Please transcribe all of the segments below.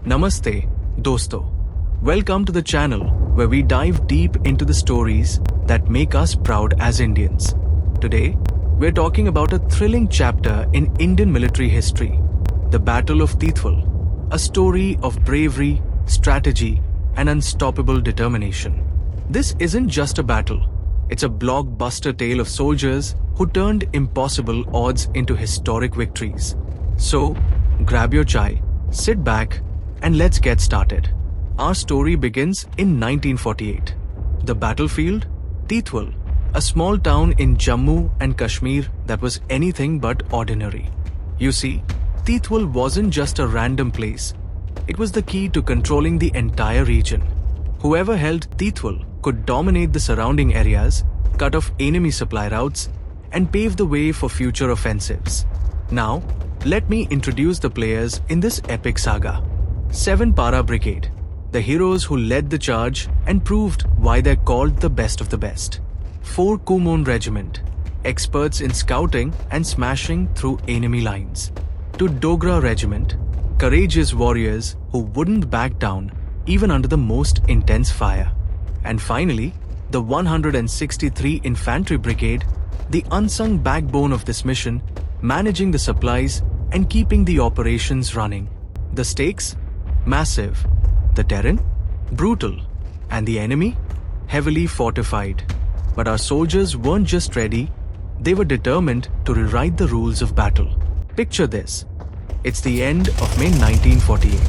Namaste, dosto. Welcome to the channel where we dive deep into the stories that make us proud as Indians. Today, we're talking about a thrilling chapter in Indian military history, the Battle of Tithwal, a story of bravery, strategy, and unstoppable determination. This isn't just a battle, it's a blockbuster tale of soldiers who turned impossible odds into historic victories. So, grab your chai, sit back, and let's get started. Our story begins in 1948. The battlefield? Tithwal, a small town in Jammu and Kashmir that was anything but ordinary. You see, Tithwal wasn't just a random place. It was the key to controlling the entire region. Whoever held Tithwal could dominate the surrounding areas, cut off enemy supply routes, and pave the way for future offensives. Now, let me introduce the players in this epic saga. 7 Para Brigade, the heroes who led the charge and proved why they're called the best of the best. 4 Kumaon Regiment, experts in scouting and smashing through enemy lines. 2 Dogra Regiment, courageous warriors who wouldn't back down even under the most intense fire. And finally, the 163 Infantry Brigade, the unsung backbone of this mission, managing the supplies and keeping the operations running. The stakes? Massive. The terrain? Brutal. And the enemy? Heavily fortified. But our soldiers weren't just ready, they were determined to rewrite the rules of battle. Picture this. It's the end of May 1948.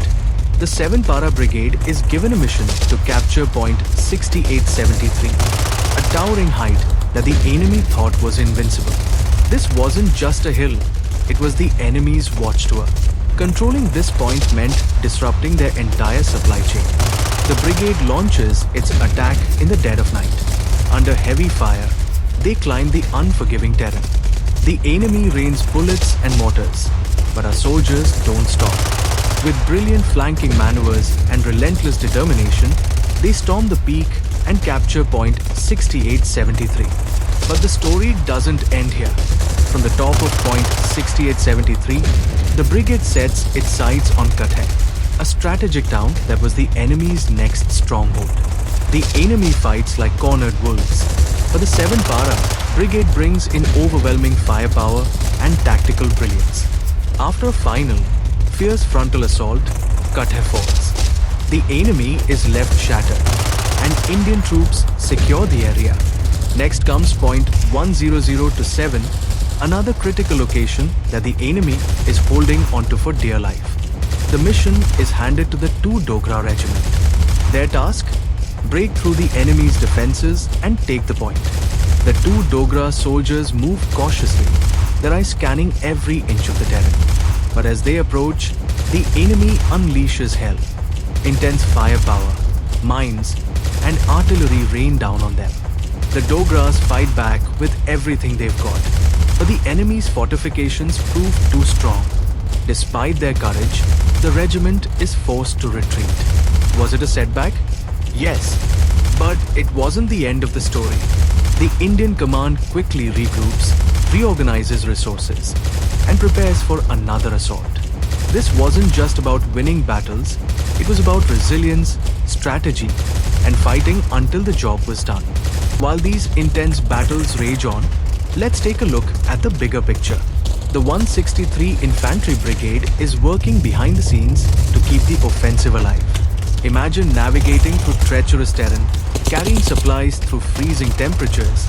The 7 Para Brigade is given a mission to capture point 6873, a towering height that the enemy thought was invincible. This wasn't just a hill, it was the enemy's watchtower. Controlling this point meant disrupting their entire supply chain. The brigade launches its attack in the dead of night. Under heavy fire, they climb the unforgiving terrain. The enemy rains bullets and mortars, but our soldiers don't stop. With brilliant flanking maneuvers and relentless determination, they storm the peak and capture point 6873. But the story doesn't end here. From the top of point 6873, the brigade sets its sights on Kathai, a strategic town that was the enemy's next stronghold. The enemy fights like cornered wolves, but the 7 Para Brigade brings in overwhelming firepower and tactical brilliance. After a final, fierce frontal assault, Kathai falls. The enemy is left shattered, and Indian troops secure the area. Next comes point 100-7, another critical location that the enemy is holding onto for dear life. The mission is handed to the 2 Dogra Regiment. Their task? Break through the enemy's defenses and take the point. The 2 Dogra soldiers move cautiously, their eyes scanning every inch of the terrain. But as they approach, the enemy unleashes hell. Intense firepower, mines, and artillery rain down on them. The Dogras fight back with everything they've got, but the enemy's fortifications prove too strong. Despite their courage, the regiment is forced to retreat. Was it a setback? Yes, but it wasn't the end of the story. The Indian command quickly regroups, reorganizes resources, and prepares for another assault. This wasn't just about winning battles, it was about resilience, strategy, and fighting until the job was done. While these intense battles rage on, let's take a look at the bigger picture. The 163 Infantry Brigade is working behind the scenes to keep the offensive alive. Imagine navigating through treacherous terrain, carrying supplies through freezing temperatures,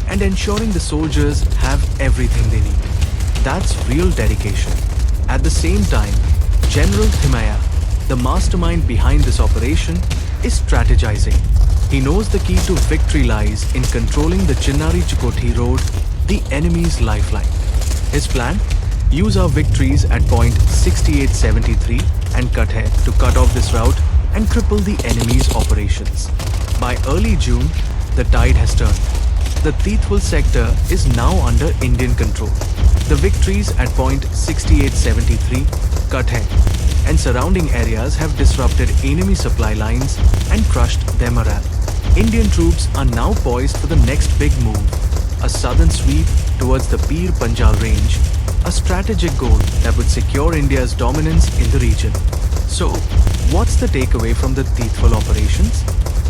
and ensuring the soldiers have everything they need. That's real dedication. At the same time, General Thimayya, the mastermind behind this operation, is strategizing. He knows the key to victory lies in controlling the Chinnari-Chikoti road, the enemy's lifeline. His plan? Use our victories at point 6873 and Kathai to cut off this route and cripple the enemy's operations. By early June, the tide has turned. The Tithwal sector is now under Indian control. The victories at point 6873, Kathai, and surrounding areas have disrupted enemy supply lines and crushed their morale. Indian troops are now poised for the next big move, a southern sweep towards the Pir Panjal range, a strategic goal that would secure India's dominance in the region. So, what's the takeaway from the Tithwal operations?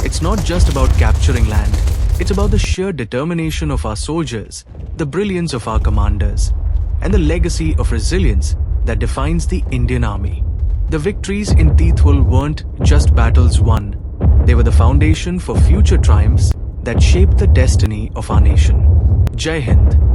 It's not just about capturing land, it's about the sheer determination of our soldiers, the brilliance of our commanders, and the legacy of resilience that defines the Indian Army. The victories in Tithwal weren't just battles won, they were the foundation for future triumphs that shaped the destiny of our nation. Jai Hind.